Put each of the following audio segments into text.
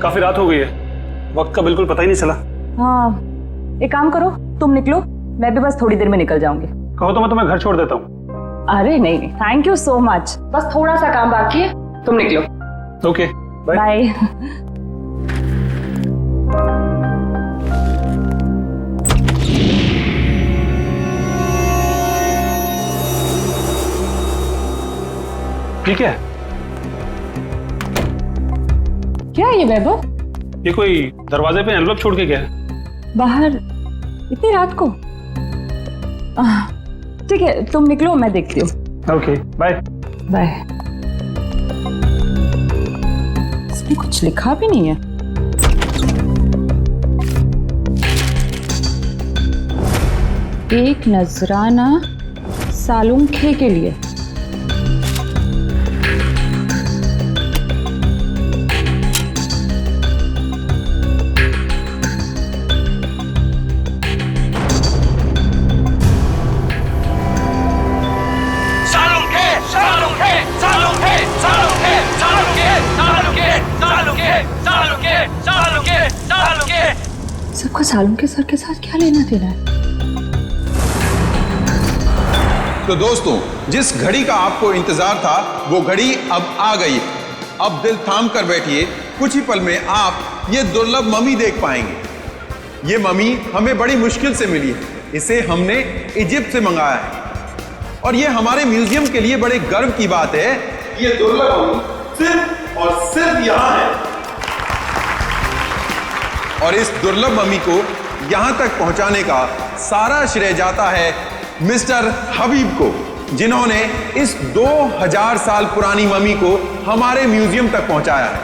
काफी रात हो गई है, वक्त का बिल्कुल पता ही नहीं चला। हाँ, एक काम करो, तुम निकलो, मैं भी बस थोड़ी देर में निकल जाऊंगी। कहो तो मैं तुम्हें घर छोड़ देता हूँ। अरे नहीं नहीं, थैंक यू सो मच, बस थोड़ा सा काम बाकी है, तुम निकलो। Okay, bye. बाय। ठीक है। क्या है ये वैभव? ये कोई दरवाजे पे एनवलप छोड़ के गया है। बाहर इतनी रात को? ठीक है, तुम निकलो, मैं देखती हूँ। Okay, bye. बाय। इसमें कुछ लिखा भी नहीं है। एक नजराना सालुंखे के लिए। सबका सालुंखे सर के साथ क्या लेना देना है? तो दोस्तों, जिस घड़ी का आपको इंतजार था वो घड़ी अब आ गई है। अब दिल थाम कर बैठिए, कुछ ही पल में आप ये दुर्लभ मम्मी देख पाएंगे। ये मम्मी हमें बड़ी मुश्किल से मिली है, इसे हमने इजिप्ट से मंगाया है और ये हमारे म्यूजियम के लिए बड़े गर्व की बात है। ये दुर्लभ मम्मी सिर्फ और सिर्फ यहाँ है और इस दुर्लभ मम्मी को यहां तक पहुंचाने का सारा श्रेय जाता है मिस्टर हबीब को, जिन्होंने इस 2000 साल पुरानी मम्मी को हमारे म्यूजियम तक पहुंचाया है।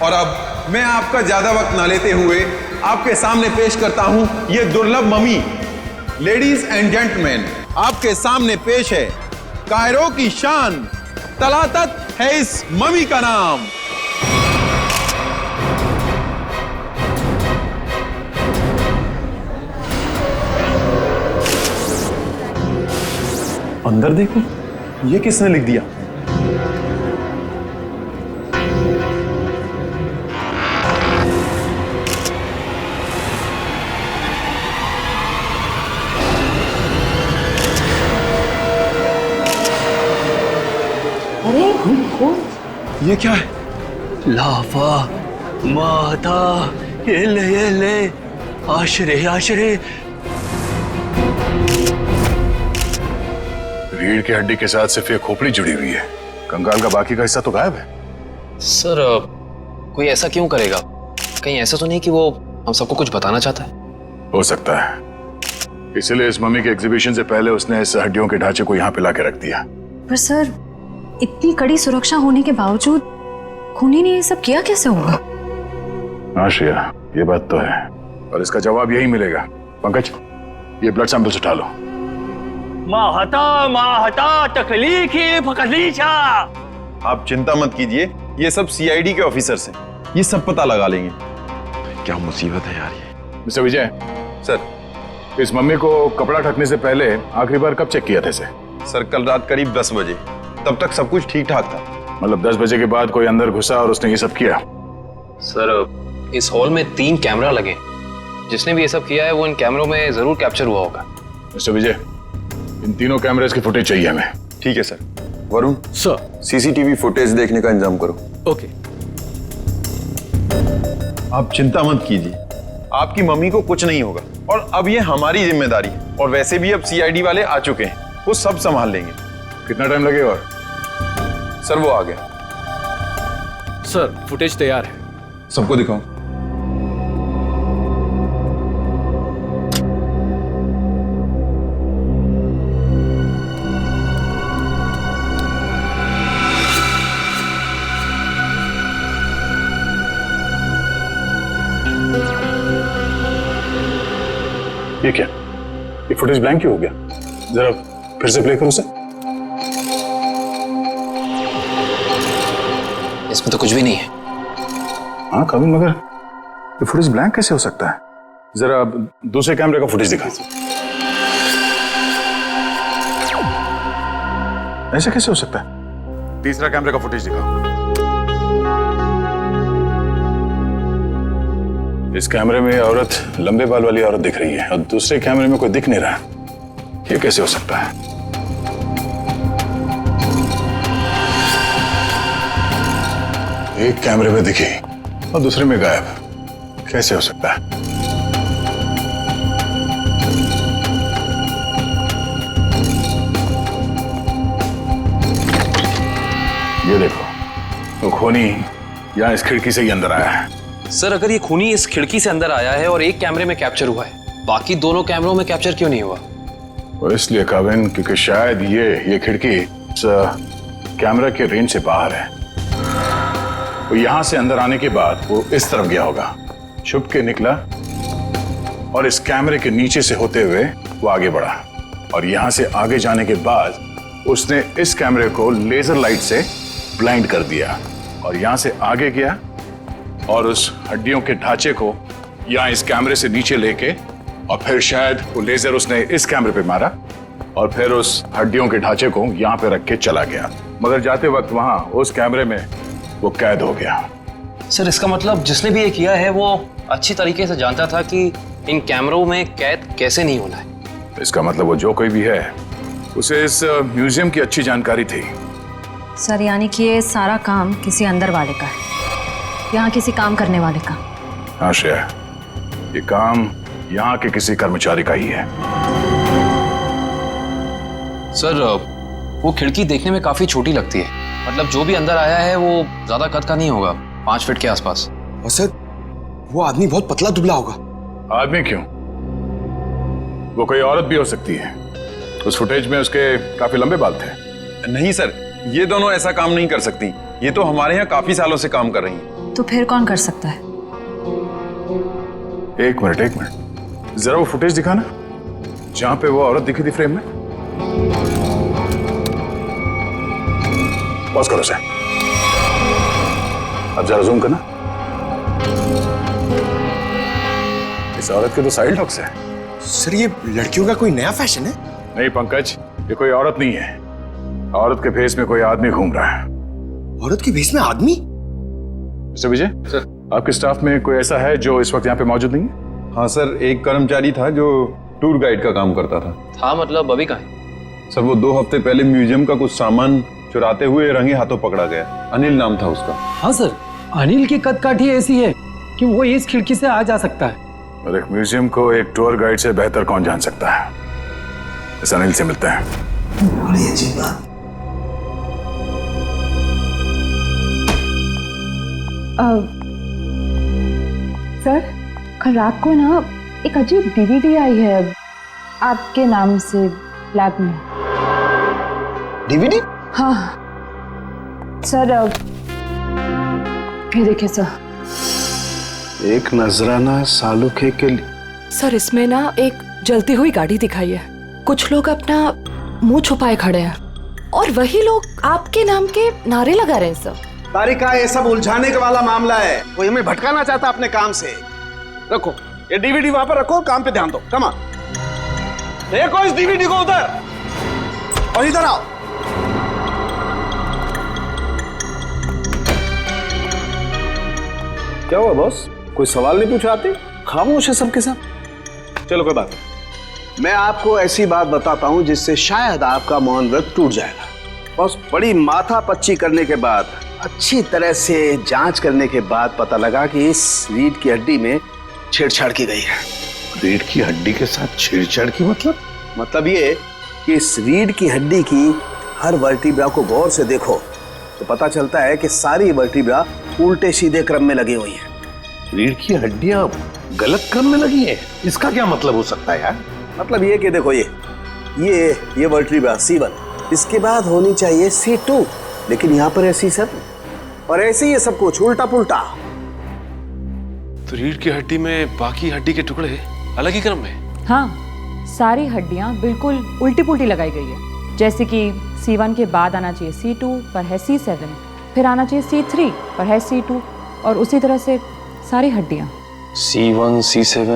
और अब मैं आपका ज्यादा वक्त ना लेते हुए आपके सामने पेश करता हूं ये दुर्लभ मम्मी। लेडीज एंड जेंटलमैन, आपके सामने पेश है कायरो की शान, तलातत है इस मम्मी का नाम। अंदर देखो, ये किसने लिख दिया? ये क्या है? लावा माता, ये ले आशरे आशरे। रीढ़ की हड्डी के साथ सिर्फ ये खोपड़ी जुड़ी हुई है, कंकाल का बाकी का हिस्सा तो गायब है। सर, कोई ऐसा क्यों करेगा? कहीं ऐसा तो नहीं कि वो हम सबको कुछ बताना चाहता है? हो सकता है, इसलिए इस मम्मी के एग्जीबिशन से पहले उसने इस हड्डियों के ढांचे को यहाँ पे लाके रख दिया। पर सर, इतनी कड़ी सुरक्षा होने के बावजूद खूनी ने ये सब किया कैसे होगा? हाँ श्रेया, ये बात तो है और इसका जवाब यही मिलेगा। पंकज, ये ब्लड सैंपल्स उठा लो। माहता तकलीफी फकलीचा। आप चिंता मत कीजिए, ये सब सीआईडी के ऑफिसर्स हैं, ये सब पता लगा लेंगे। क्या मुसीबत है यार ये। मिस्टर विजय सर, इस मम्मी को कपड़ा ढकने से पहले आखिरी बार कब चेक किया था इसे? सर, कल रात करीब 10 बजे, तब तक सब कुछ ठीक ठाक था। मतलब 10 बजे के बाद कोई अंदर घुसा और उसने ये सब किया? सर, इस हॉल में 3 कैमरा लगे, जिसने भी ये सब किया है वो इन कैमरों में जरूर कैप्चर हुआ होगा। मिस्टर विजय, इन तीनों कैमरेज की फुटेज चाहिए हमें। ठीक है sir. Varun sir, CCTV footage देखने का इंतजाम करो। ओके। आप चिंता मत कीजिए, आपकी मम्मी को कुछ नहीं होगा और अब ये हमारी जिम्मेदारी है। और वैसे भी अब सीआईडी वाले आ चुके हैं, वो सब संभाल लेंगे। कितना टाइम लगेगा? और सर, वो आ गया। सर, फुटेज तैयार है। सबको दिखाओ। ये क्या? ये फुटेज ब्लैंक क्यों हो गया? जरा फिर से प्ले करो उसे। इसमें तो कुछ भी नहीं है। हाँ कभी, मगर ये फुटेज ब्लैंक कैसे हो सकता है? जरा दूसरे कैमरे का फुटेज दिखा। ऐसे कैसे हो सकता है? तीसरा कैमरे का फुटेज दिखाओ। इस कैमरे में औरत, लंबे बाल वाली औरत दिख रही है और दूसरे कैमरे में कोई दिख नहीं रहा। ये कैसे हो सकता है? एक कैमरे में दिखी और दूसरे में गायब। कैसे हो सकता है? ये देखो, वो खूनी यहाँ इस खिड़की से ही अंदर आया है। सर अगर ये खूनी इस खिड़की से अंदर आया है और एक कैमरे में कैप्चर हुआ है, बाकी दोनों कैमरों में कैप्चर क्यों नहीं हुआ? वो इसलिए काविन, क्योंकि शायद ये खिड़की कैमरा के रेंज से बाहर है। वो यहां से अंदर आने के बाद वो इस तरफ गया होगा, छुप के निकला और इस कैमरे के नीचे से होते हुए वो आगे बढ़ा और यहां से आगे जाने के बाद उसने इस कैमरे को लेजर लाइट से ब्लाइंड कर दिया और यहां से आगे गया और उस हड्डियों के ढांचे को यहां इस कैमरे से नीचे लेके और फिर शायद वो लेजर उसने इस कैमरे पे मारा और फिर उस हड्डियों के ढांचे को यहां पे रख के चला गया, मगर जाते वक्त वहां उस कैमरे में वो कैद हो गया। सर इसका मतलब जिसने भी ये किया है वो अच्छी तरीके से जानता था कि इन कैमरों में कैद कैसे नहीं होना है। इसका मतलब वो जो कोई भी है उसे इस म्यूजियम की अच्छी जानकारी थी। सर यानी कि ये सारा काम किसी अंदर वाले का है, यहाँ किसी काम करने वाले का। हाँ श्रेया, ये काम यहाँ के किसी कर्मचारी का ही है। सर वो खिड़की देखने में काफी छोटी लगती है, मतलब जो भी अंदर आया है वो ज्यादा कद का नहीं होगा, 5 फीट के आसपास। और सर वो आदमी बहुत पतला दुबला होगा। आदमी क्यों, वो कोई औरत भी हो सकती है। उस फुटेज में उसके काफी लंबे बाल थे। नहीं सर, ये दोनों ऐसा काम नहीं कर सकती। ये तो हमारे यहाँ काफी सालों से काम कर रही हैं। तो फिर कौन कर सकता है? एक मिनट, जरा वो फुटेज दिखाना जहां पे वो औरत दिखी थी फ्रेम में। पॉज करो सर, अब जरा जूम करना। इस औरत के तो साइड हॉक्स है। सर ये लड़कियों का कोई नया फैशन है? नहीं पंकज, ये कोई औरत नहीं है। औरत के भेष में कोई आदमी घूम रहा है। औरत के भेष में आदमी? मिस्टर विजय सर, आपके स्टाफ में कोई ऐसा है जो इस वक्त यहाँ पे मौजूद नहीं है? हाँ सर, एक कर्मचारी था जो टूर गाइड का काम करता था। मतलब अभी कहाँ है? सर वो 2 हफ्ते पहले म्यूजियम का कुछ सामान चुराते हुए रंगे हाथों पकड़ा गया। अनिल नाम था उसका। हाँ सर, अनिल की कदकाठी ऐसी है कि वो इस खिड़की से आ जा सकता है। और एक म्यूजियम को एक टूर गाइड से बेहतर कौन जान सकता है। इस अनिल से मिलते हैं। बड़ी अजीब बात। सर कल रात को ना एक अजीब डीवीडी आई है आपके नाम से लैब में। डीवीडी? हाँ सर, ये देखिए सर। एक नजराना सालुखे के लिए। सर इसमें ना एक जलती हुई गाड़ी दिखाई है, कुछ लोग अपना मुंह छुपाए खड़े हैं और वही लोग आपके नाम के नारे लगा रहे हैं सर। तारिका, ये सब उलझाने का वाला मामला है। कोई हमें भटकाना चाहता अपने काम से। रखो ये डीवीडी वहां पर रखो, काम पे ध्यान दो। कमा देखो इस डीवीडी को उधर, और इधर आओ। क्या हुआ बॉस, कोई सवाल नहीं पूछा? आते खामोश है सबके सब। चलो कोई बात नहीं, मैं आपको ऐसी बात बताता हूं जिससे शायद आपका मौन व्रत टूट जाएगा। बॉस, बड़ी माथा पच्ची करने के बाद, अच्छी तरह से जांच करने के बाद पता लगा कि इस रीढ़ की हड्डी में छेड़छाड़ की गई है। रीढ़ की हड्डी के साथ छेड़छाड़ की मतलब ये कि इस रीढ़ की हड्डी की हर वर्टिब्रा को गौर से देखो तो पता चलता है कि सारी वर्टिब्रा उल्टे सीधे क्रम में लगी हुई है। रीढ़ की हड्डियां गलत क्रम में लगी है, इसका क्या मतलब हो सकता है यार? मतलब ये कि देखो ये वर्टिब्रा C1, इसके बाद होनी चाहिए C2, लेकिन यहाँ पर है C7 और ऐसे ही ये सब कुछ उल्टा पुल्टा। तो रीढ़ की हड्डी में बाकी हड्डी के टुकड़े अलग ही क्रम में? हाँ, सारी हड्डियां बिल्कुल उल्टी पुल्टी लगाई गई है। जैसे कि C1 के बाद आना चाहिए C2 पर है C7, फिर आना चाहिए C3 पर है C2 और उसी तरह से सारी हड्डियां। C1 C7,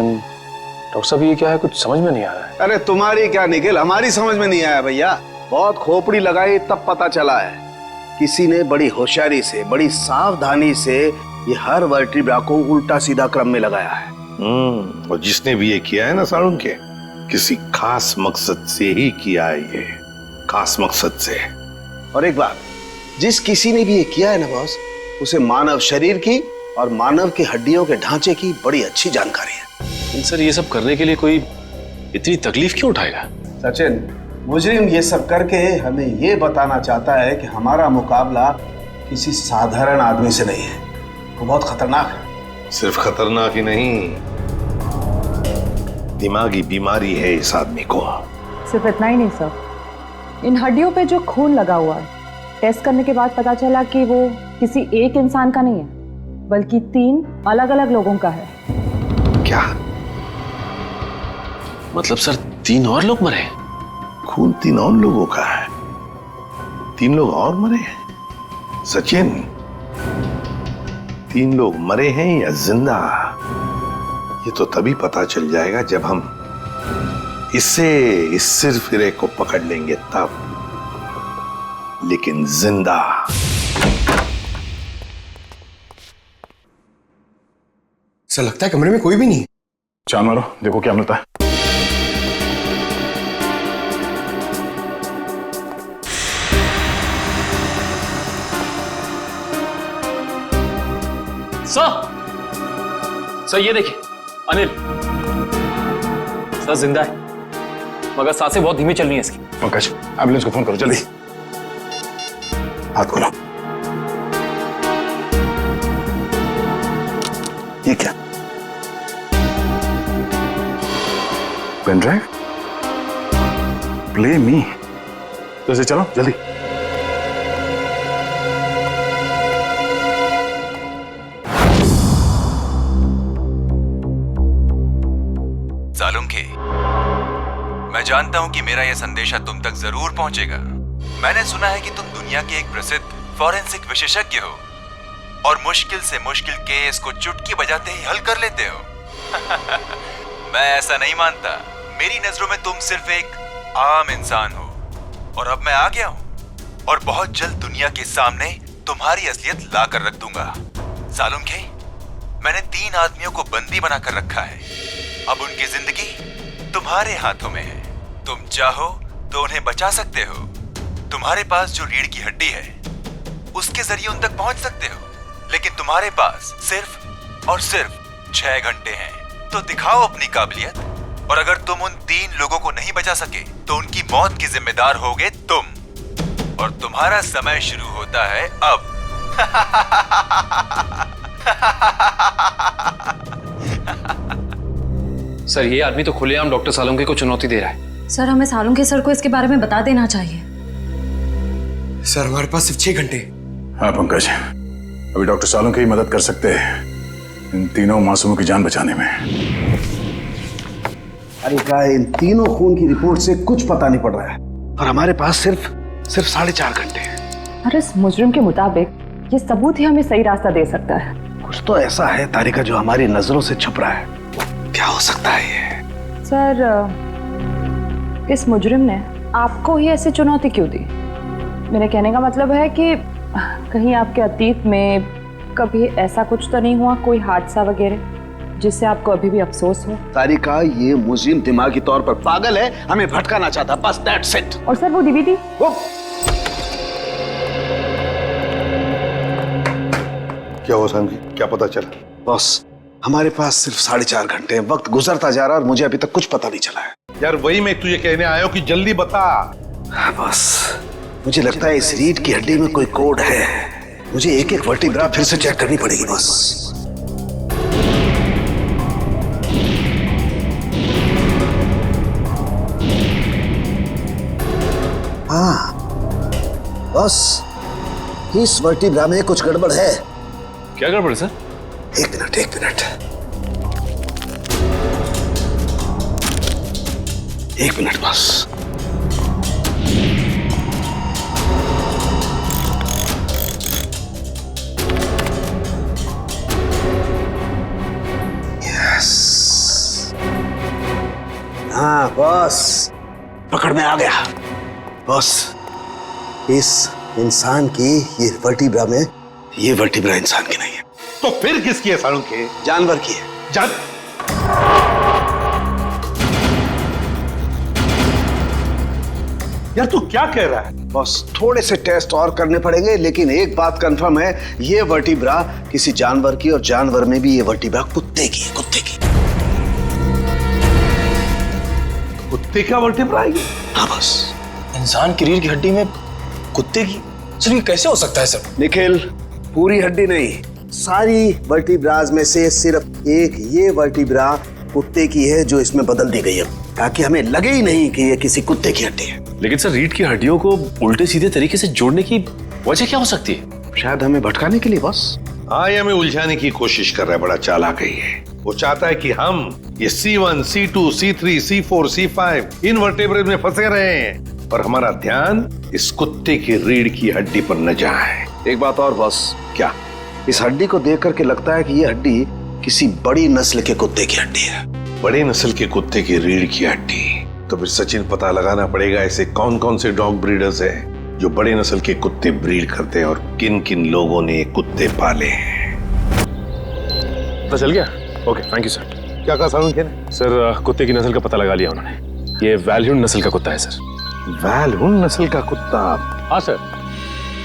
डॉक्टर साहब ये क्या है, कुछ समझ में नहीं आ रहा है। अरे तुम्हारी क्या निखिल, हमारी समझ में नहीं आया भैया। बहुत खोपड़ी लगाई तब पता चला है किसी ने बड़ी होशियारी से, बड़ी सावधानी से ये हर वर्टिब्रा को उल्टा सीधा क्रम में लगाया है। और जिसने भी ये किया है ना सालुंखे, किसी खास मकसद से ही किया है, ये खास मकसद से। और एक बात, जिस किसी ने भी ये किया है ना बॉस, उसे मानव शरीर की और मानव की हड्डियों के ढांचे की बड़ी अच्छी जानकारी है। लेकिन सर ये सब करने के लिए कोई इतनी तकलीफ क्यों उठाएगा? सचिन, मुजरिम ये सब करके हमें ये बताना चाहता है कि हमारा मुकाबला किसी साधारण आदमी से नहीं है, वो बहुत खतरनाक है। सिर्फ खतरनाक ही नहीं, दिमागी बीमारी है इस आदमी को। सिर्फ इतना ही नहीं सर, इन हड्डियों पे जो खून लगा हुआ है, टेस्ट करने के बाद पता चला कि वो किसी एक इंसान का नहीं है, बल्कि 3 अलग अलग लोगों का है। क्या मतलब सर 3 और लोग मरे? खून 3 और लोगों का है? 3 लोग और मरे हैं? सचिन, 3 लोग मरे हैं या जिंदा, ये तो तभी पता चल जाएगा जब हम इस सिरफिरे को पकड़ लेंगे तब। लेकिन जिंदा। ऐसा लगता है कमरे में कोई भी नहीं है। चांद मारो, देखो क्या मिलता है। सर ये देखिए, अनिल सर जिंदा है, मगर सांसें बहुत धीमी चल रही हैं इसकी। पंकज, एम्बुलेंस को फोन करो जल्दी। हाथ खोलो। ये क्या? Pen drive? Play me. तो इसे चलो जल्दी। सालुंखे, मैं जानता हूं कि मेरा यह संदेशा तुम तक जरूर पहुंचेगा। मैंने सुना है कि तुम दुनिया के एक प्रसिद्ध फॉरेंसिक विशेषज्ञ हो और मुश्किल से मुश्किल केस को चुटकी बजाते ही हल कर लेते हो। मैं ऐसा नहीं मानता। मेरी नजरों में तुम सिर्फ एक आम इंसान हो और अब मैं आ गया हूं और बहुत जल्द दुनिया के सामने तुम्हारी असलियत ला कर रख दूंगा। सालुंखे, मैंने 3 आदमियों को बंदी बनाकर रखा है। अब उनकी जिंदगी तुम्हारे हाथों में है। तुम चाहो तो उन्हें बचा सकते हो। तुम्हारे पास जो रीढ़ की हड्डी है उसके जरिए उन तक पहुंच सकते हो, लेकिन तुम्हारे पास सिर्फ और सिर्फ 6 घंटे हैं। तो दिखाओ अपनी काबिलियत, और अगर तुम उन 3 लोगों को नहीं बचा सके तो उनकी मौत की जिम्मेदार होगे तुम, और तुम्हारा समय शुरू होता है अब। सर ये आदमी तो खुलेआम डॉक्टर सालुंखे को चुनौती दे रहा है। सर, हमें सालुंखे सर को इसके बारे में बता देना चाहिए। सर, हमारे पास सिर्फ 6 घंटे। हाँ पंकज, अभी डॉक्टर सालुंखे ही मदद कर सकते हैं इन 3 मासूमों की जान बचाने में। अरे क्या, इन 3 खून की रिपोर्ट से कुछ पता नहीं पड़ रहा है और हमारे पास सिर्फ 4.5 घंटे हैं। अरे इस मुजरिम के मुताबिक ये सबूत ही हमें सही रास्ता दे सकता है। कुछ तो ऐसा है तारिका जो हमारी नजरों से छुप रहा है। क्या हो सकता है ये? सर, इस मुजरिम ने आपको ही ऐसी चुनौती क्यों दी? मेरे कहने का मतलब है कि कहीं आपके अतीत में कभी ऐसा कुछ तो नहीं हुआ, कोई हादसा वगैरह जिससे आपको अभी भी अफसोस हो? तारिका, ये मुजरिम दिमागी तौर पर पागल है, हमें भटकाना चाहता, बस दैट्स इट। और सर वो डीवीडी? क्या हुआ सालुंखे, क्या पता चला? बॉस, हमारे पास सिर्फ 4.5 घंटे हैं। वक्त गुजरता जा रहा है और मुझे अभी तक कुछ पता नहीं चला है। यार वही मैं तुझे कहने आया हूं कि जल्दी बता। बस मुझे लगता है इस रीढ़ की हड्डी में कोई कोड है। मुझे एक एक वर्टिब्रा फिर से चेक करनी पड़ेगी बस। हाँ बस, इस वर्टिब्रा में कुछ गड़बड़ है। क्या गड़बड़ है सर? एक मिनट बस। यस, हाँ बस, पकड़ में आ गया। बॉस, इस इंसान की ये वर्टिब्रा में, ये वर्टिब्रा इंसान की नहीं है। तो फिर किसकी है सारुण के? जानवर की है। यार तू क्या कह रहा है? बॉस, थोड़े से टेस्ट और करने पड़ेंगे, लेकिन एक बात कंफर्म है, ये वर्टिब्रा किसी जानवर की, और जानवर में भी ये वर्टिब्रा कुत्ते की है, कुत्ते की। कुत्ते का वर्टिब्रा है? हाँ बॉस। इंसान की रीढ़ की हड्डी में कुत्ते की? सर ये कैसे हो सकता है सर? निखिल, पूरी हड्डी नहीं, सारी वर्टिब्राज में से सिर्फ एक ये वर्टिब्रा कुत्ते की है जो इसमें बदल दी गई है, ताकि हमें लगे ही नहीं कि ये किसी कुत्ते की हड्डी है। लेकिन सर रीढ़ की हड्डियों को उल्टे सीधे तरीके से जोड़ने की वजह क्या हो सकती है? शायद हमें भटकाने के लिए बॉस। हाँ, ये हमें उलझाने की कोशिश कर रहा है, बड़ा चालाक है ये। वो चाहता है कि हम ये C1, C2, C3, C4, C5 इन वर्टेब्रेज में फंसे रहे हैं और हमारा ध्यान इस कुत्ते की रीढ़ की हड्डी पर न जाए। एक बात और बॉस। क्या? इस हड्डी को देख करके लगता है कि ये हड्डी किसी बड़ी नस्ल के कुत्ते की हड्डी है। बड़े नस्ल के कुत्ते की रीढ़ की हड्डी? तो फिर सचिन पता लगाना पड़ेगा ऐसे कौन कौन से डॉग ब्रीडर्स हैं जो बड़े नस्ल के कुत्ते ब्रीड करते हैं और किन किन लोगों ने कुत्ते पाले हैं। पता चल गया? Okay, thank you sir. क्या कहा सारुण के? सर कुत्ते की नस्ल का पता लगा लिया उन्होंने। ये वैल्यून नस्ल का कुत्ता है सर। वैल्यून नस्ल का कुत्ता? हाँ सर,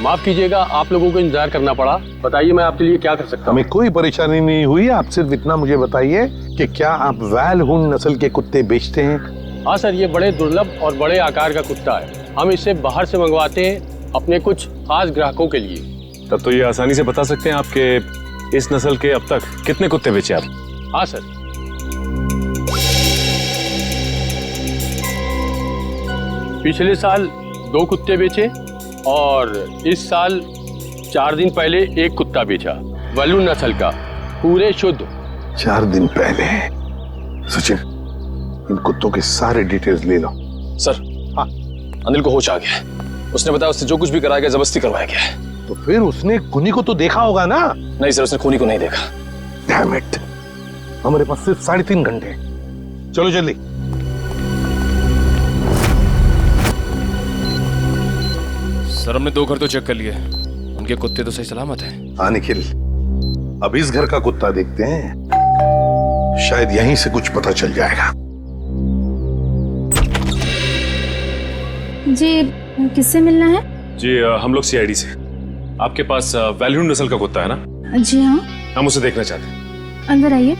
माफ कीजिएगा, आप लोगों को इंतजार करना पड़ा। बताइए मैं आपके लिए क्या कर सकता हूँ? हमें कोई परेशानी नहीं हुई, आप सिर्फ इतना मुझे बताइए कि क्या आप वैल्यून नस्ल के कुत्ते बेचते हैं? हाँ सर, ये बड़े दुर्लभ और बड़े आकार का कुत्ता है। हम इसे बाहर से मंगवाते हैं अपने कुछ खास ग्राहकों के लिए। तब तो ये आसानी से बता सकते हैं आपके इस नस्ल के अब तक कितने कुत्ते बेचे आप? हाँ सर, पिछले साल 2 कुत्ते बेचे और इस साल 4 दिन पहले 1 कुत्ता बेचा, वैल्यून नस्ल का, पूरे शुद्ध। 4 दिन पहले? सचिन, इन कुत्तों के सारे डिटेल्स ले लो। सर, हाँ, अनिल को होश आ गया है। उसने बताया उससे जो कुछ भी कराया गया जबरदस्ती करवाया गया है। तो फिर उसने खूनी को तो देखा होगा ना? नहीं सर, उसने खूनी को नहीं देखा। डैम इट, हमारे पास सिर्फ 3.5 घंटे। चलो जल्दी। सर हमने 2 घर तो चेक कर लिए, उनके कुत्ते तो सही सलामत हैं। हाँ निखिल, अब इस घर का कुत्ता देखते हैं, शायद यहीं से कुछ पता चल जाएगा। जी, किससे मिलना है? जी हम लोग CID से। आपके पास वैल्यून नस्ल का कुत्ता है ना? जी हाँ। हम उसे देखना चाहते हैं। अंदर आइए।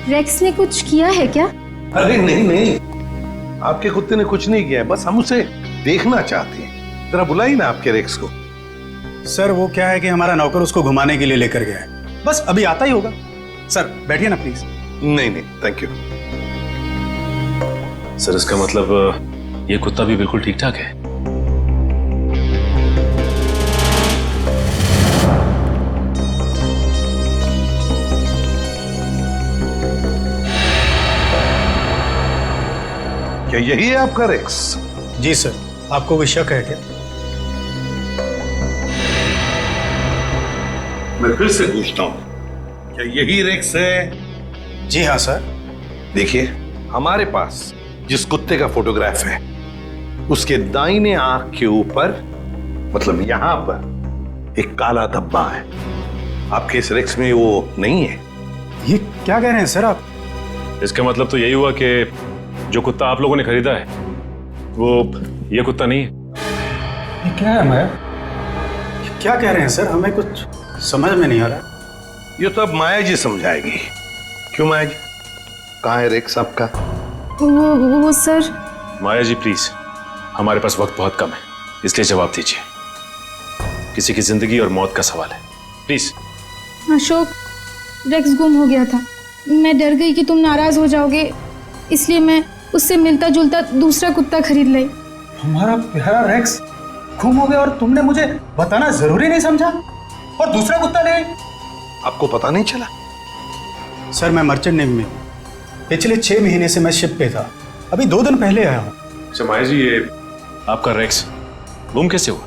रेक्स ने कुछ किया है क्या? अरे नहीं नहीं, आपके कुत्ते ने कुछ नहीं किया है, बस हम उसे देखना चाहते हैं। जरा बुलाइए ना आपके रेक्स को। सर वो क्या है कि हमारा नौकर उसको घुमाने के लिए लेकर गया है, बस अभी आता ही होगा। सर बैठिए ना प्लीज। नहीं नहीं, थैंक यू। सर इसका मतलब ये कुत्ता भी बिल्कुल ठीक ठाक है? क्या यही है आपका रेक्स? जी सर, आपको कोई शक है क्या? मैं फिर से पूछता हूं, क्या यही रेक्स है? जी हाँ सर। देखिए, हमारे पास जिस कुत्ते का फोटोग्राफ है उसके दाहिने आंख के ऊपर, मतलब यहां पर एक काला धब्बा है। आपके इस रेक्स में वो नहीं है। ये क्या कह रहे हैं सर आप? इसका मतलब तो यही हुआ कि जो कुत्ता आप लोगों ने खरीदा है वो ये कुत्ता नहीं है। ये क्या है मैं? क्या कह रहे हैं सर? हमें कुछ समझ में नहीं आ रहा। ये तो अब माया जी समझाएगी। क्यों माया जी, कहाँ है रेक्स आपका? वो सर। माया जी प्लीज, हमारे पास वक्त बहुत कम है, इसलिए जवाब दीजिए। किसी की जिंदगी और मौत का सवाल है, प्लीज। अशोक, रेक्स गुम हो गया था। मैं डर गई कि तुम नाराज हो जाओगे, इसलिए मैं उससे मिलता जुलता दूसरा कुत्ता खरीद लाई। हमारा प्यारा रेक्स गुम हो गया और तुमने मुझे बताना जरूरी नहीं समझा और दूसरा कुत्ता ले आई। आपको पता नहीं चला? सर मैं मर्चेंट नेवी में हूँ, पिछले 6 महीने से मैं शिप पे था, अभी 2 दिन पहले आया हूँ। अच्छा माया जी, ये आपका रेक्स गुम कैसे हुआ?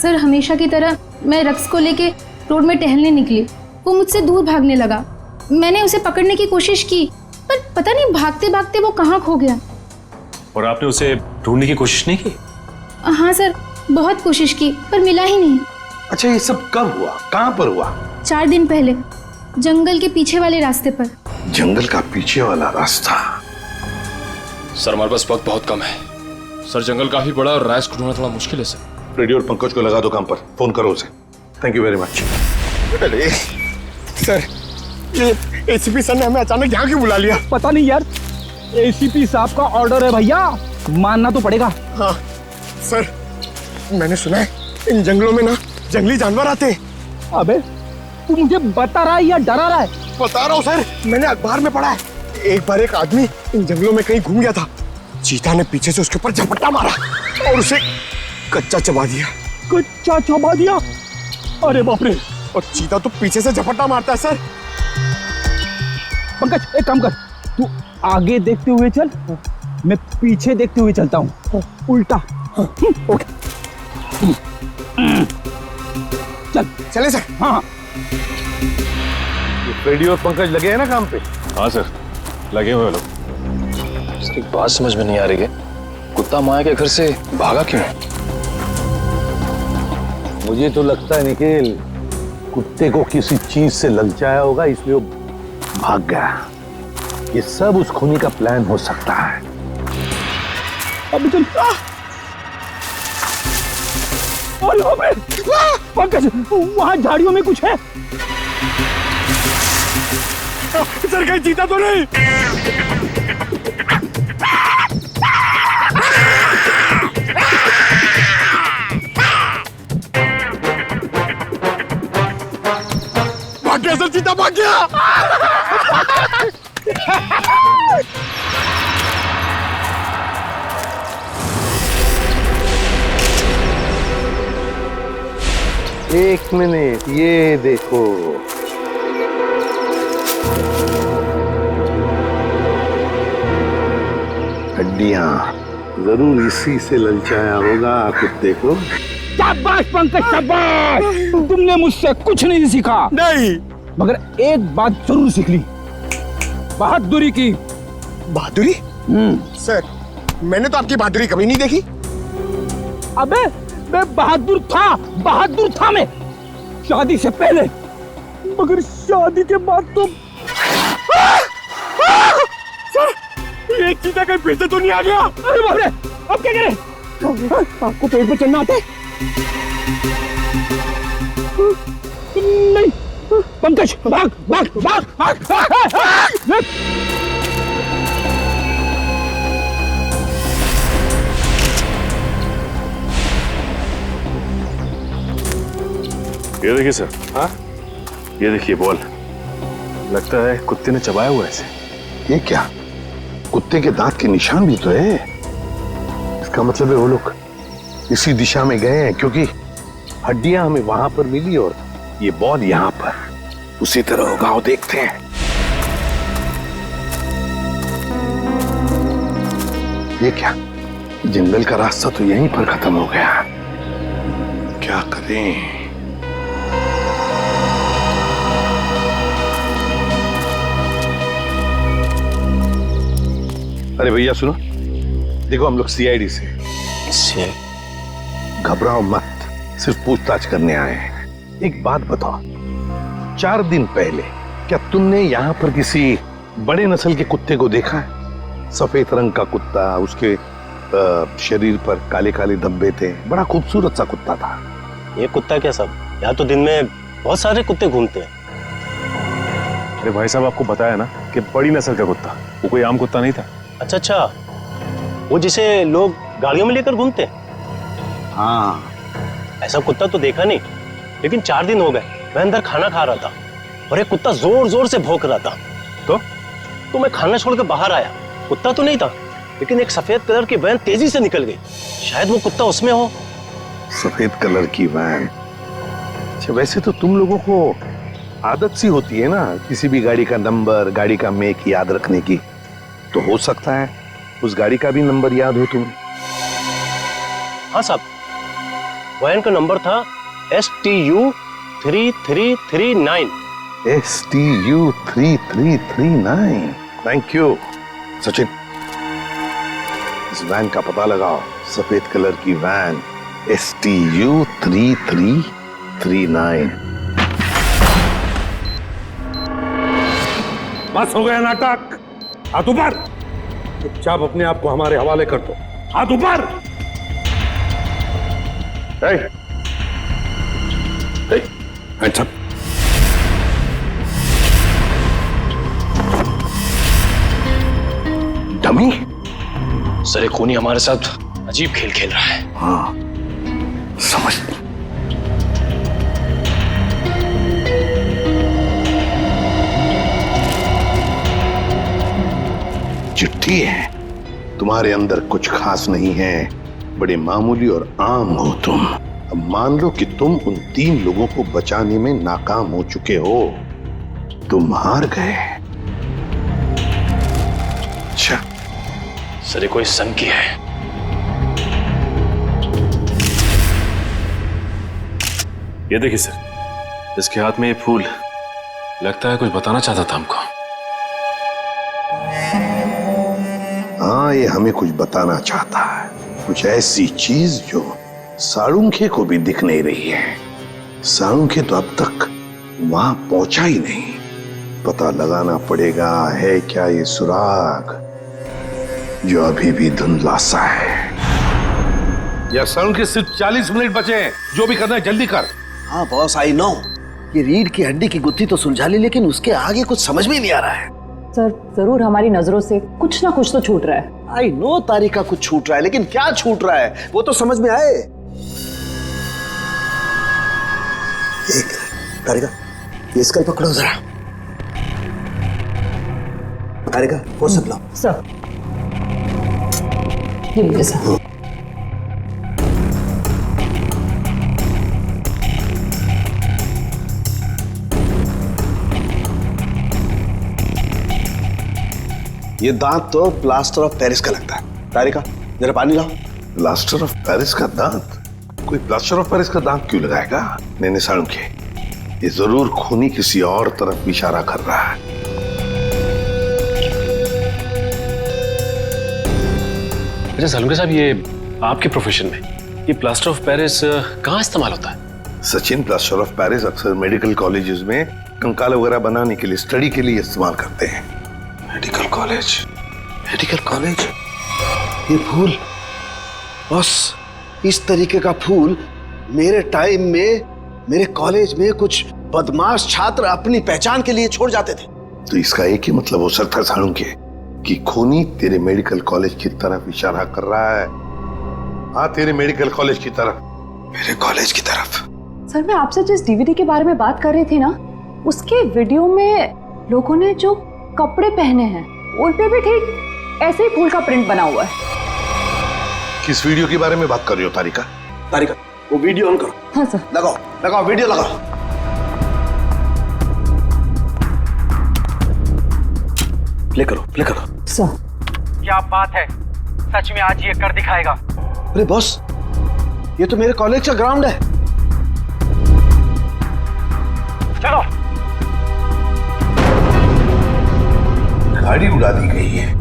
सर हमेशा की तरह मैं रेक्स को लेके रोड में टहलने निकली, वो मुझसे दूर भागने लगा। मैंने उसे पकड़ने की कोशिश की पर पता नहीं भागते भागते वो कहाँ खो गया। और आपने उसे ढूंढने की कोशिश नहीं की? हाँ सर, बहुत कोशिश की पर मिला ही नहीं। अच्छा, ये सब कब हुआ, कहाँ पर हुआ? 4 दिन पहले, जंगल के पीछे वाले रास्ते पर। जंगल का पीछे वाला रास्ता? सर हमारे पास वक्त बहुत कम है सर, जंगल काफी बड़ा और राइस को ढूंढना थोड़ा मुश्किल है सर। रेडियो और पंकज को लगा दो काम पर, फोन करो उसे। Thank you very much. अरे सर, ये एसीपी सर ने हमें अचानक यहाँ क्यों बुला लिया? पता नहीं यार, एसीपी साहब का ऑर्डर है भैया, मानना तो पड़ेगा। हाँ सर, मैंने सुना है इन जंगलों में ना जंगली जानवर आते हैं। अबे तू मुझे बता रहा है या डरा रहा है? बता रहा हूँ सर, मैंने अखबार में पढ़ा है। एक बार एक आदमी इन जंगलों में कहीं घूम गया था, चीता ने पीछे से उसके ऊपर झपट्टा मारा और उसे कच्चा चबा दिया। कच्चा चबा दिया? अरे बाप रे! और चीता तो पीछे से झपट्टा मारता है सर। पंकज एक काम कर, तू आगे देखते हुए चल, मैं पीछे देखते हुए चलता हूँ, उल्टा। ओके चल। चले सर। हाँ। रेडियो और पंकज लगे हैं ना काम पे? हाँ सर, लगे हुए लोग। इसकी बात समझ में नहीं आ रही है, कुत्ता माया के घर से भागा क्यों? मुझे तो लगता है निखिल, कुत्ते को किसी चीज से ललचाया होगा इसलिए वो भाग गया। ये सब उस खूनी का प्लान हो सकता है। अभी चल। पंकज, वहां झाड़ियों में कुछ है। सर कहीं चीता तो नहीं? भाग गया सर, चीता भाग गया। एक मिनट, ये देखो। हड्डियां, जरूर इसी से ललचाया होगा कुत्ते को। शाबाश पंकज, शाबाश! तुमने मुझसे कुछ नहीं सीखा। नहीं, मगर एक बात जरूर सीख ली, बहादुरी की। बहादुरी? सर, मैंने तो आपकी बहादुरी कभी नहीं देखी। अबे मैं बहादुर था मैं, शादी से पहले, मगर शादी के बाद तो। सर, एक चीता कहीं फिर से तो नहीं आ गया? अरे बाप रे, अब क्या करें? आपको पेड़ पे चढ़ना आता है? नहीं पंकज, भाग भाग भाग भाग, भाग। ये देखिए सर। हाँ, ये देखिए बॉल, लगता है कुत्ते ने चबाया हुआ है इसे। ये क्या, कुत्ते के दांत के निशान भी तो है। इसका मतलब है वो लोग इसी दिशा में गए हैं, क्योंकि हड्डियां हमें वहां पर मिली और ये बॉल यहाँ पर। उसी तरह होगा, वो देखते हैं। ये क्या, जंगल का रास्ता तो यहीं पर खत्म हो गया। क्या करें? अरे भैया सुनो, देखो हम लोग सीआईडी से। घबराओ मत, सिर्फ पूछताछ करने आए हैं। एक बात बताओ, 4 दिन पहले क्या तुमने यहाँ पर किसी बड़े नस्ल के कुत्ते को देखा है? सफेद रंग का कुत्ता, उसके शरीर पर काले काले धब्बे थे, बड़ा खूबसूरत सा कुत्ता था। ये कुत्ता क्या सब, यहाँ तो दिन में बहुत सारे कुत्ते घूमते हैं। अरे भाई साहब, आपको बताया ना कि बड़ी नस्ल का कुत्ता, वो कोई आम कुत्ता नहीं था। अच्छा, वो जिसे लोग गाड़ियों में लेकर घूमते हैं? हाँ, ऐसा कुत्ता तो देखा नहीं, लेकिन 4 दिन हो गए मैं अंदर खाना खा रहा था और एक कुत्ता जोर जोर से भौंक रहा था। तो मैं खाना छोड़ के बाहर आया, कुत्ता तो नहीं था, लेकिन एक सफेद कलर की वैन तेजी से निकल गई। शायद वो कुत्ता उसमें हो। सफेद कलर की वैन? अच्छा, वैसे तो तुम लोगों को आदत सी होती है ना किसी भी गाड़ी का नंबर, गाड़ी का मेक याद रखने की, तो हो सकता है उस गाड़ी का भी नंबर याद हो तुम्हें। हाँ साहब, वैन का नंबर था STU 3339। STU 3339। Thank you Sachin, इस इस वैन का पता लगाओ। सफेद कलर की वैन STU 3339। बस हो गया नाटक। हाथ ऊपर। चुपचाप अपने आप को हमारे हवाले कर दो। हाथ ऊपर। hands up। डमी। सर एक खूनी हमारे साथ अजीब खेल खेल रहा है। हाँ समझ। चिट्ठी है। तुम्हारे अंदर कुछ खास नहीं है, बड़े मामूली और आम हो तुम। अब मान लो कि तुम उन 3 लोगों को बचाने में नाकाम हो चुके हो। तुम हार गए। अच्छा सर ये कोई संकी है। ये देखिए सर, इसके हाथ में ये फूल, लगता है कुछ बताना चाहता था हमको। हाँ ये हमें कुछ बताना चाहता है, कुछ ऐसी चीज जो साळुंखे को भी दिख नहीं रही है। साळुंखे तो अब तक वहां पहुंचा ही नहीं। पता लगाना पड़ेगा है क्या ये सुराग जो अभी भी धुंधला सा है। या साळुंखे सिर्फ 40 मिनट बचे हैं। जो भी करना है जल्दी कर। हाँ बॉस आई नो। ये रीढ़ की हड्डी की गुत्थी तो सुलझा ली, लेकिन उसके आगे कुछ समझ में नहीं आ रहा है। सर जरूर हमारी नजरों से कुछ ना कुछ तो छूट रहा है। आई नो तारिका कुछ छूट रहा है, लेकिन क्या छूट रहा है वो तो समझ में आए। तारिका ये स्कल पकड़ो जरा। तारिका वो सब लो। सर ये लीजिए सर। ये दांत तो प्लास्टर ऑफ पेरिस का लगता है। तारिका जरा पानी लाओ। प्लास्टर ऑफ पेरिस का दांत? कोई प्लास्टर ऑफ पेरिस का दांत क्यों लगाएगा? नहीं साळुंखे, ये जरूर खूनी किसी और तरफ इशारा कर रहा है। अच्छा साळुंखे साहब, ये आपके प्रोफेशन में ये प्लास्टर ऑफ पेरिस कहाँ इस्तेमाल होता है? सचिन, प्लास्टर ऑफ पेरिस अक्सर मेडिकल कॉलेजेस में कंकाल वगैरह बनाने के लिए, स्टडी के लिए इस्तेमाल करते हैं। Medical college, medical college. ये फूल बस इस तरीके का फूल मेरे टाइम में मेरे कॉलेज में कुछ बदमाश छात्र अपनी पहचान के लिए छोड़ जाते थे। तो इसका एक ही मतलब हो सकता साळुंखे कि खूनी तेरे मेडिकल कॉलेज की तरफ इशारा कर रहा है। हाँ तेरे मेडिकल कॉलेज की तरफ, मेरे कॉलेज की तरफ। सर मैं आपसे जिस डीवीडी के बारे में बात कर रही थी ना, उसके वीडियो में लोगों ने जो कपड़े पहने हैं उन पे भी ठीक ऐसे ही फूल का प्रिंट बना हुआ है। किस वीडियो के बारे में बात कर रही हो तारिका? तारिका वो वीडियो ऑन करो। हाँ सर। लगाओ लगाओ वीडियो लगाओ। प्ले करो प्ले करो। सर क्या बात है, सच में आज ये कर दिखाएगा। अरे बॉस ये तो मेरे कॉलेज का ग्राउंड है। चलो। गाड़ी उड़ा दी गई है।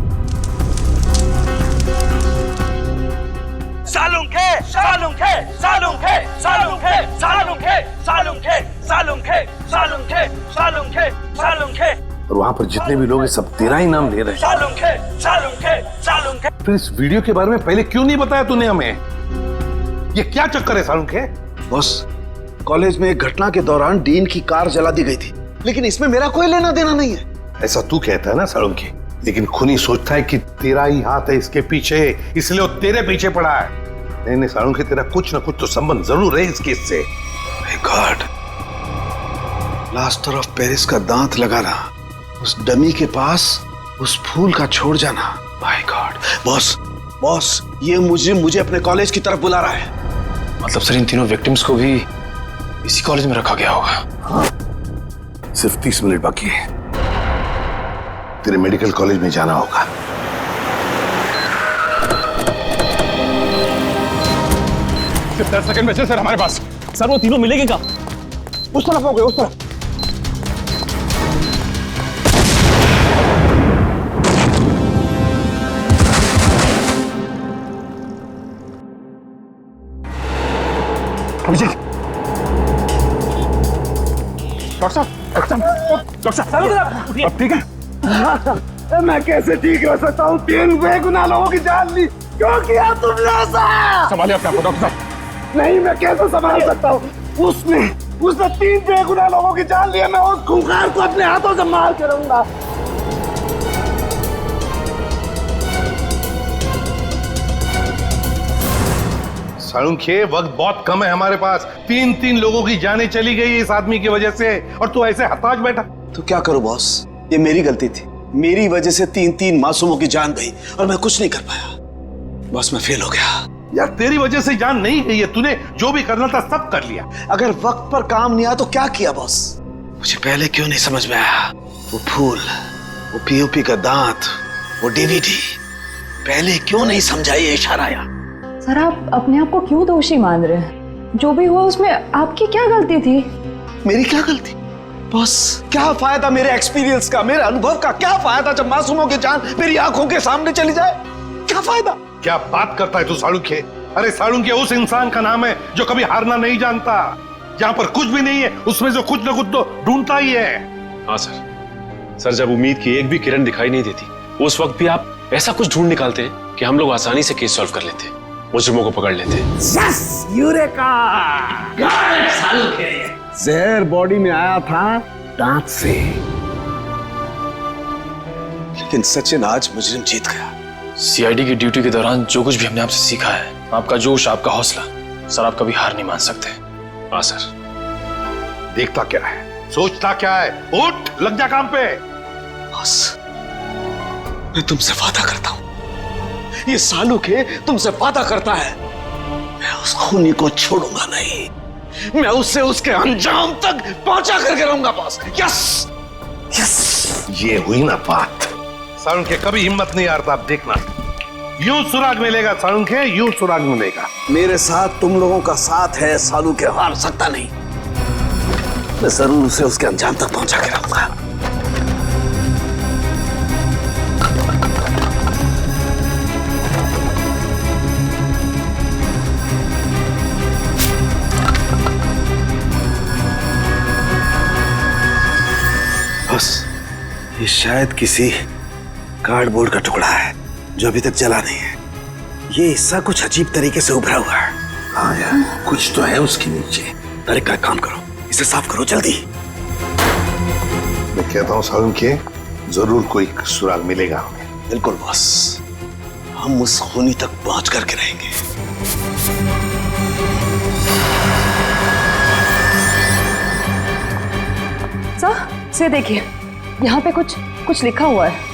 साळुंखे साळुंखे साळुंखे साळुंखे साळुंखे साळुंखे साळुंखे साळुंखे साळुंखे साळुंखे। और वहां पर जितने भी लोग हैं सब तेरा ही नाम ले रहे हैं। साळुंखे साळुंखे साळुंखे। फिर इस वीडियो के बारे में पहले क्यों नहीं बताया तूने हमें? ये क्या चक्कर है साळुंखे? बॉस कॉलेज में एक घटना के दौरान डीन की कार जला दी गई थी, लेकिन इसमें मेरा कोई लेना देना नहीं है। ऐसा तू कहता है ना साळुंखे, लेकिन खूनी सोचता है कि तेरा ही हाथ है इसके पीछे, इसलिए वो तेरे पीछे पड़ा है। नहीं साळुंखे, तेरा कुछ ना कुछ तो संबंध जरूर है इस केस से। गॉड, प्लास्टर ऑफ पेरिस का दांत लगाना, उस डमी के पास उस फूल का छोड़ जाना। My God. बॉस बॉस ये मुझे अपने कॉलेज की तरफ बुला रहा है। मतलब सर इन तीनों विक्टिम्स को भी इसी कॉलेज में रखा गया होगा? हाँ सिर्फ 30 मिनट बाकी है, तेरे मेडिकल कॉलेज में जाना होगा। सिर्फ 10 सेकंड बचे सर हमारे पास। सर वो तीनों मिलेंगे क्या? उस तरफ हो गए, उस तरफ। अभिजीत, डॉक्टर साहब, अब ठीक है? मैं कैसे ठीक हो सकता हूँ? 3 बेगुनाह लोगों की जान ली, क्यों किया तुमने ऐसा? संभालिए अपने आप को डॉक्टर साहब। नहीं, मैं कैसे संभाल सकता हूँ? उसने 3 बेगुनाह लोगों की जान लिया, मैं उस खूंखार को अपने हाथों से मार के रहूंगा। साळुंखे, वक्त बहुत कम है हमारे पास। 3 लोगों की जानें चली गई इस आदमी की वजह से, और तू ऐसे हताश बैठा। तो क्या करूं बॉस, ये मेरी गलती थी। मेरी वजह से 3 मासूमों की जान गई और मैं कुछ नहीं कर पाया। बॉस, मैं फेल हो गया। यार, तेरी वजह से जान नहीं गई है, तूने जो भी करना था सब कर लिया। अगर वक्त पर काम नहीं आया तो क्या किया बॉस? मुझे पहले क्यों नहीं समझ में आया? वो फूल, वो पीओपी का दांत, वो डीवीडी, पहले क्यों नहीं समझा? ये इशारा आया। सर, आप अपने आप को क्यों दोषी मान रहे हैं? जो भी हुआ उसमें आपकी क्या गलती थी? मेरी क्या गलती? बॉस, क्या फायदा मेरे एक्सपीरियंस का, मेरे अनुभव का? क्या फायदा जब मासूमों की जान मेरी आंखों के सामने चली जाए? क्या फायदा? क्या बात करता है तू साळुंखे? अरे साळुंखे उस इंसान का नाम है जो कभी हारना नहीं जानता। जहां पर कुछ भी नहीं है उसमें से कुछ न कुछ तो ढूंढता ही है। हाँ सर, जब उम्मीद की एक भी किरण दिखाई नहीं देती, उस वक्त भी आप ऐसा कुछ ढूंढ निकालते हैं कि हम लोग आसानी से केस सॉल्व कर लेते, मुजरिमों को पकड़ लेते। Yes, eureka! जहर बॉडी में आया था दांत से। लेकिन सचिन, आज मुजरिम जीत गया। सीआईडी की ड्यूटी के दौरान जो कुछ भी हमने आपसे सीखा है, आपका जोश, आपका हौसला, सर आप कभी हार नहीं मान सकते। हाँ सर। देखता क्या है, सोचता क्या है? उठ, लग जा काम पे। बॉस, मैं तुमसे वादा करता हूं, ये साळुंखे तुमसे वादा करता है, मैं उस खूनी को छोड़ूंगा नहीं। मैं उससे उसके अंजाम तक पहुंचा करके रहूंगा बॉस। यस यस, ये हुई ना बात। साळुंखे कभी हिम्मत नहीं हारता, आप देखना। यूं सुराग मिलेगा साळुंखे, यूं सुराग मिलेगा। मेरे साथ तुम लोगों का साथ है, साळुंखे हार सकता नहीं। मैं जरूर उसे उसके अंजाम तक पहुंचा के रहूंगा। बस, ये शायद किसी कार्डबोर्ड का टुकड़ा है जो अभी तक जला नहीं है। ये हिस्सा कुछ अजीब तरीके से उभरा हुआ है। हाँ यार, कुछ तो है उसके नीचे। अरे का काम करो, इसे साफ करो जल्दी। मैं कहता हूँ साळुंखे, जरूर कोई सुराग मिलेगा हमें। बिल्कुल बॉस, हम उस खूनी तक पहुंच करके रहेंगे। सर, से देखिए, यहाँ पे कुछ लिखा हुआ है।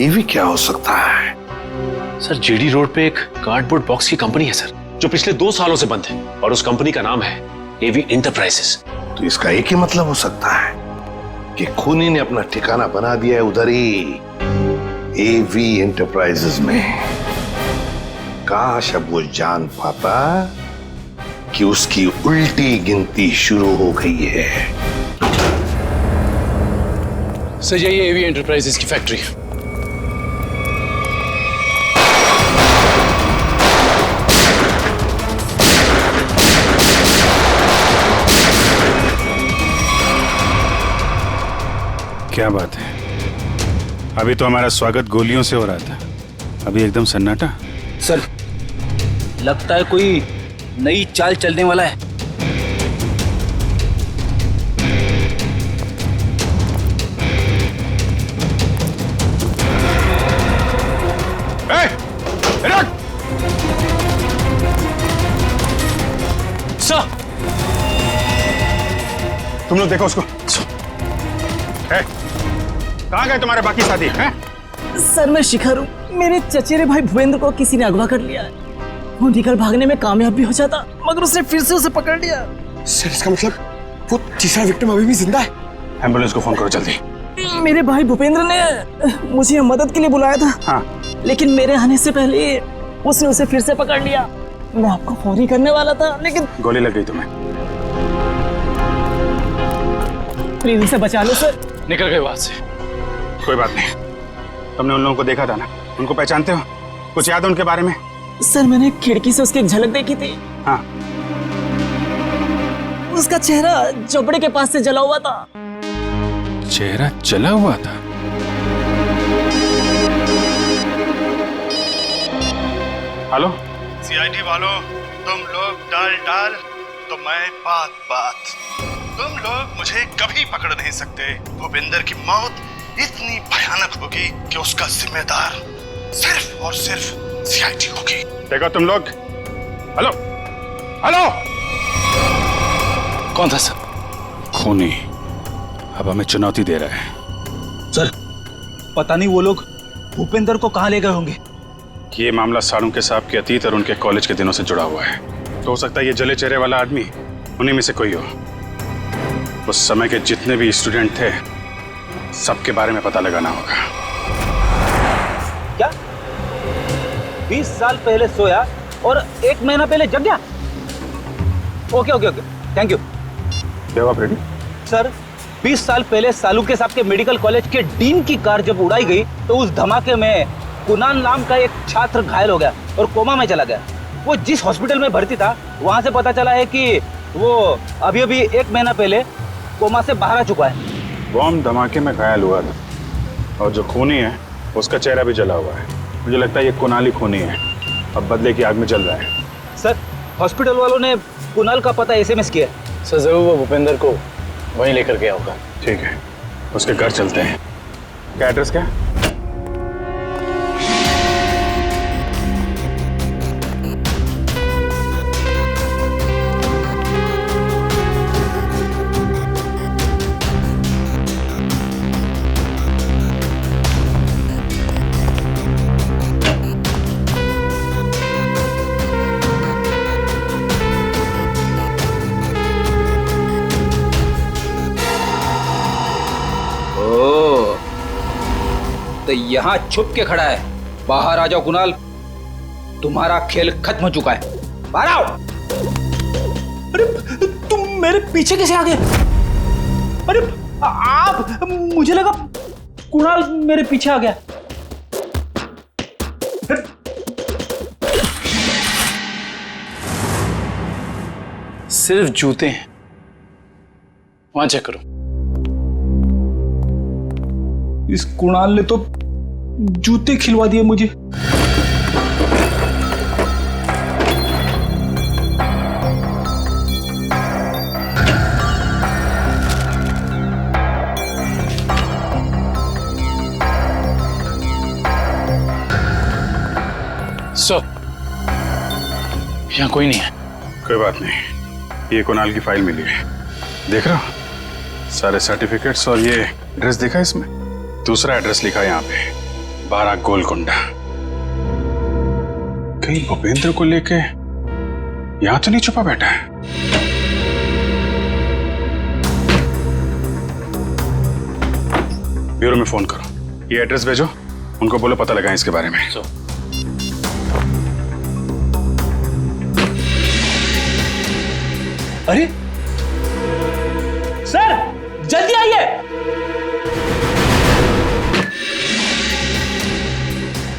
एवी क्या हो सकता है? सर, जेडी रोड पे एक कार्डबोर्ड बॉक्स की कंपनी है सर, जो पिछले 2 सालों से बंद है, और उस कंपनी का नाम है एवी एंटरप्राइजेस। तो इसका एक ही मतलब हो सकता है कि खूनी ने अपना ठिकाना बना दिया है उधर ही, एवी एंटरप्राइजेस में। काश अब वो जान पाता कि उसकी उल्टी गिनती शुरू हो गई है। सर, यही एवी एंटरप्राइजेस की फैक्ट्री। क्या बात है, अभी तो हमारा स्वागत गोलियों से हो रहा था, अभी एकदम सन्नाटा। सर, लगता है कोई नई चाल चलने वाला है। सर, तुम लोग देखो उसको। कहाँ गए तुम्हारे बाकी साथी हैं? सर, मैं शिखर हूँ। मेरे चचेरे भाई भूपेंद्र को किसी ने अगवा कर लिया है। वो निकल भागने में कामयाब भी हो जाता, मगर उसने फिर से उसे पकड़ लिया। सर, इसका मतलब वो तीसरा विक्टिम अभी भी जिंदा है? एम्बुलेंस को फोन करो जल्दी। मेरे भाई भूपेंद्र ने मुझे मदद के लिए बुलाया था। हाँ। लेकिन मेरे आने से पहले उसने उसे फिर से पकड़ लिया। मैं आपको फोन ही करने वाला था, लेकिन गोली लग गई तुम्हें। प्लीज उसे बचा लो सर। निकल गए वहां से। कोई बात नहीं, तुमने उन लोगों को देखा था ना, उनको पहचानते हो? कुछ याद है उनके बारे में? सर मैंने खिड़की से उसकी एक झलक देखी थी। हाँ। उसका चेहरा झोपड़े के पास से जला हुआ था। चेहरा जला हुआ था? हेलो सीआईडी वालों, तुम लोग डाल तो मैं बात। तुम लोग मुझे कभी पकड़ नहीं सकते। भूपेंद्र की मौत इतनी भयानक होगी कि उसका जिम्मेदार सिर्फ और सिर्फ सीआईडी होगी। देखो तुम लोग। हेलो हेलो, कौन था सर? खूनी अब हमें चुनौती दे रहा है। सर पता नहीं वो लोग भूपेंद्र को कहाँ ले गए होंगे। ये मामला साळुंके साहब के अतीत और उनके कॉलेज के दिनों से जुड़ा हुआ है। तो हो सकता है ये जले चेहरे वाला आदमी उन्हीं में से कोई हो। उस समय के जितने भी स्टूडेंट थे सबके बारे में पता लगाना होगा। क्या 20 साल पहले सोया और 1 महीना पहले जग गया? Okay, thank you. जवाब रेडी? सर 20 साल पहले साळुंके साहब के मेडिकल कॉलेज के डीन की कार जब उड़ाई गई तो उस धमाके में कुणाल नाम का एक छात्र घायल हो गया और कोमा में चला गया। वो जिस हॉस्पिटल में भर्ती था वहां से पता चला है कि वो अभी 1 महीना पहले कोमा से बाहर आ चुका है। बॉम्ब धमाके में घायल हुआ था और जो खूनी है उसका चेहरा भी जला हुआ है। मुझे लगता है ये कुणाल ही खूनी है। अब बदले की आग में जल रहा है। सर हॉस्पिटल वालों ने कुणाल का पता SMS किया है। सर जरूर वो भूपेंद्र को वहीं लेकर गया होगा। ठीक है, उसके घर चलते हैं। क्या एड्रेस क्या? तो यहाँ छुप के खड़ा है। बाहर आ जाओ कुणाल, तुम्हारा खेल खत्म हो चुका है। बाहर आओ। अरे तुम मेरे पीछे कैसे आ गए? अरे आप, मुझे लगा कुणाल मेरे पीछे आ गया। सिर्फ जूते हैं, वहां चेक करो। इस कुणाल ने तो जूते खिलवा दिए मुझे। सर यहाँ कोई नहीं है। कोई बात नहीं, ये कुणाल की फाइल मिली है। देख रहा हो सारे सर्टिफिकेट्स और ये एड्रेस देखा इसमें। दूसरा एड्रेस लिखा है यहाँ पे, 12 गोलकुंडा। कहीं भूपेंद्र को लेके यहाँ तो नहीं छुपा बैठा है? ब्यूरो में फोन करो, ये एड्रेस भेजो, उनको बोलो पता लगाएं इसके बारे में। अरे सर जल्दी आइए।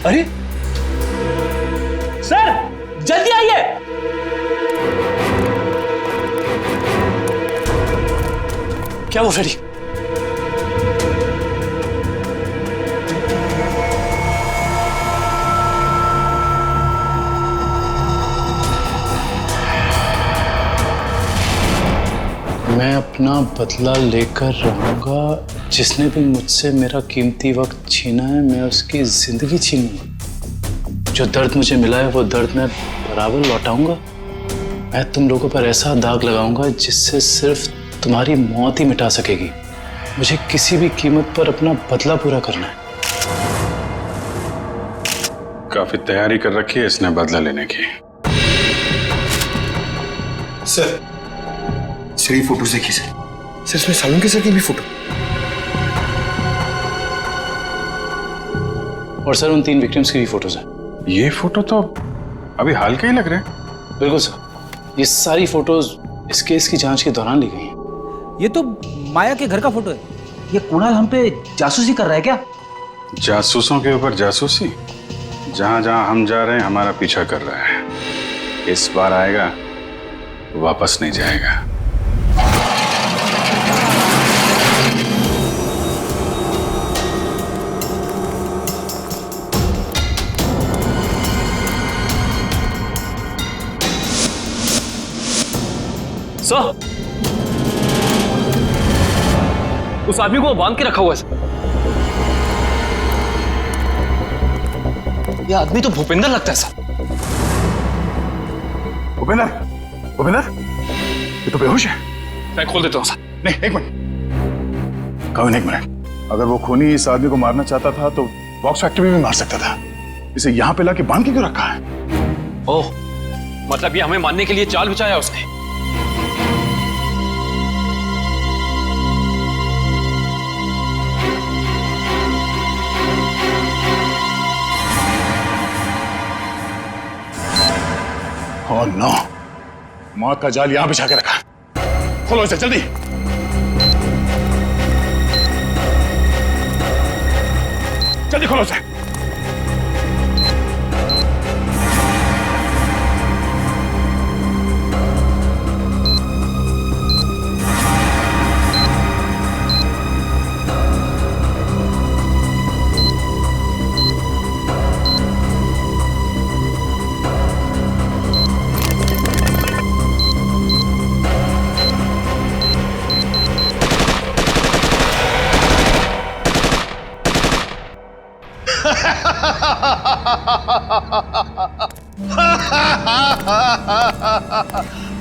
अरे सर जल्दी आइए। क्या वो फ्रेडी? मैं अपना बदला लेकर रहूंगा। जिसने भी मुझसे मेरा कीमती वक्त छीना है, मैं उसकी जिंदगी छीनूंगा। जो दर्द मुझे मिला है वो दर्द मैं बराबर लौटाऊंगा। मैं तुम लोगों पर ऐसा दाग लगाऊंगा जिससे सिर्फ तुम्हारी मौत ही मिटा सकेगी। मुझे किसी भी कीमत पर अपना बदला पूरा करना है। काफी तैयारी कर रखी है इसने बदला लेने की। सर ये फोटोज देखिए सर। सर इसमें साळुंके सर की भी फोटो। और सर उन 3 विक्टिम्स की भी फोटोज हैं। ये फोटो तो अभी हाल के ही लग रहे हैं। बिल्कुल सर, ये सारी फोटोज इस केस की जांच के दौरान ली गई हैं। ये तो माया के घर का फोटो है। ये कुणाल हम पे जासूसी कर रहा है क्या? जासूसों के ऊपर जासूसी? जहां जहां हम जा रहे हैं हमारा पीछा कर रहा है। इस बार आएगा तो वापस नहीं जाएगा। सर, उस आदमी को बांध के रखा हुआ है। ये आदमी तो भूपेंद्र लगता है सर। भूपेंद्र, भूपेंद्र, ये तो बेहोश है। मैं खोल देता हूँ सर। नहीं, एक मिनट कविन, एक मिनट। अगर वो खूनी इस आदमी को मारना चाहता था तो बॉक्स फैक्ट्री में भी मार सकता था। इसे यहां पे लाके बांध के क्यों रखा है? ओह, मतलब ये हमें मारने के लिए चाल बिछाया उसने। ओह नो, मौत का जाल यहां बिछा के रखा। खोलो इसे जल्दी। जल्दी खोलो इसे।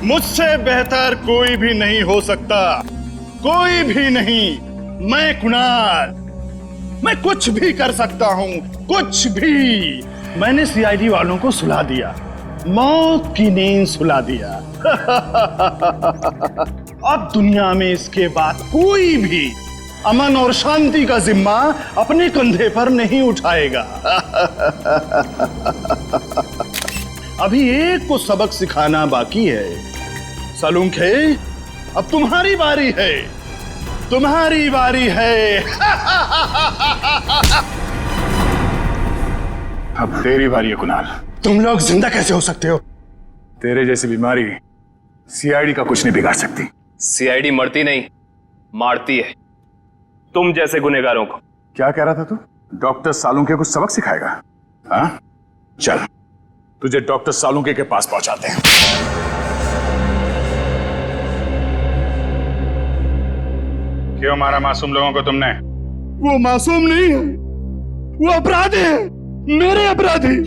मुझसे बेहतर कोई भी नहीं हो सकता, कोई भी नहीं। मैं कुणाल, मैं कुछ भी कर सकता हूं, कुछ भी। मैंने सीआईडी वालों को सुला दिया, मौत की नींद सुला दिया। अब दुनिया में इसके बाद कोई भी अमन और शांति का जिम्मा अपने कंधे पर नहीं उठाएगा। अभी एक को सबक सिखाना बाकी है। सालुंखे, अब तुम्हारी बारी है, तुम्हारी बारी है। अब तेरी बारी है कुणाल। तुम लोग जिंदा कैसे हो सकते हो? तेरे जैसी बीमारी सीआईडी का कुछ नहीं बिगाड़ सकती। सीआईडी मरती नहीं, मारती है तुम जैसे गुनहगारों को। क्या कह रहा था तू? डॉक्टर सालुंके को सबक सिखाएगा? हाँ, चल तुझे डॉक्टर सालुंके के पास पहुंचाते हैं। क्यों मारा मासूम लोगों को तुमने? वो मासूम नहीं है, वो अपराधी है, मेरे अपराधी।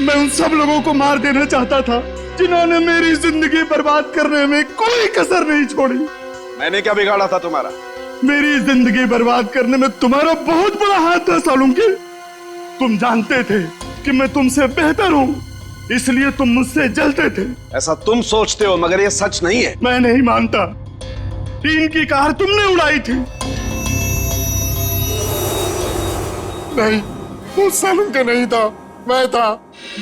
मैं उन सब लोगों को मार देना चाहता था जिन्होंने मेरी जिंदगी बर्बाद करने में कोई कसर नहीं छोड़ी। मैंने क्या बिगाड़ा था तुम्हारा? मेरी जिंदगी बर्बाद करने में तुम्हारा बहुत बड़ा हाथ था सालुंके। तुम जानते थे कि मैं तुमसे बेहतर हूँ, इसलिए तुम मुझसे जलते थे। ऐसा तुम सोचते हो, मगर ये सच नहीं है। मैं नहीं मानता। टीन की कार तुमने उड़ाई थी। नहीं, वो सालुंके नहीं था, मैं था।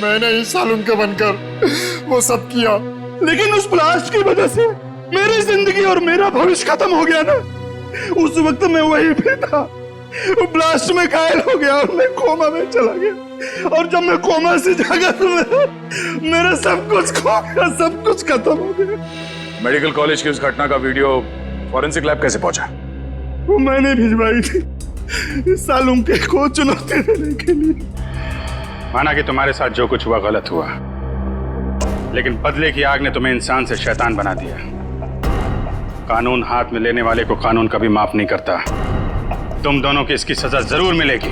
मैंने ही सालुंके बनकर वो सब किया, लेकिन उस ब्लास्ट की वजह से मेरी जिंदगी और मेरा भविष्य खत्म हो गया ना। उस वक्त मैं वहीं पे था, वो ब्लास्ट में घायल हो गया और मैं कोमा में चला गया। और जब मैं कोमा से जागा तो मेरा सब कुछ खो गया, सब कुछ खत्म हो गया। मेडिकल कॉलेज की उस घटना का वीडियो फॉरेंसिक लैब कैसे पहुंचा? वो मैंने भिजवाई थी सालुंके को चुनौती देने के लिए। माना कि तुम्हारे साथ जो कुछ हुआ गलत हुआ, लेकिन बदले की आग ने तुम्हें इंसान से शैतान बना दिया। कानून हाथ में लेने वाले को कानून कभी माफ नहीं करता। तुम दोनों की इसकी सजा जरूर मिलेगी।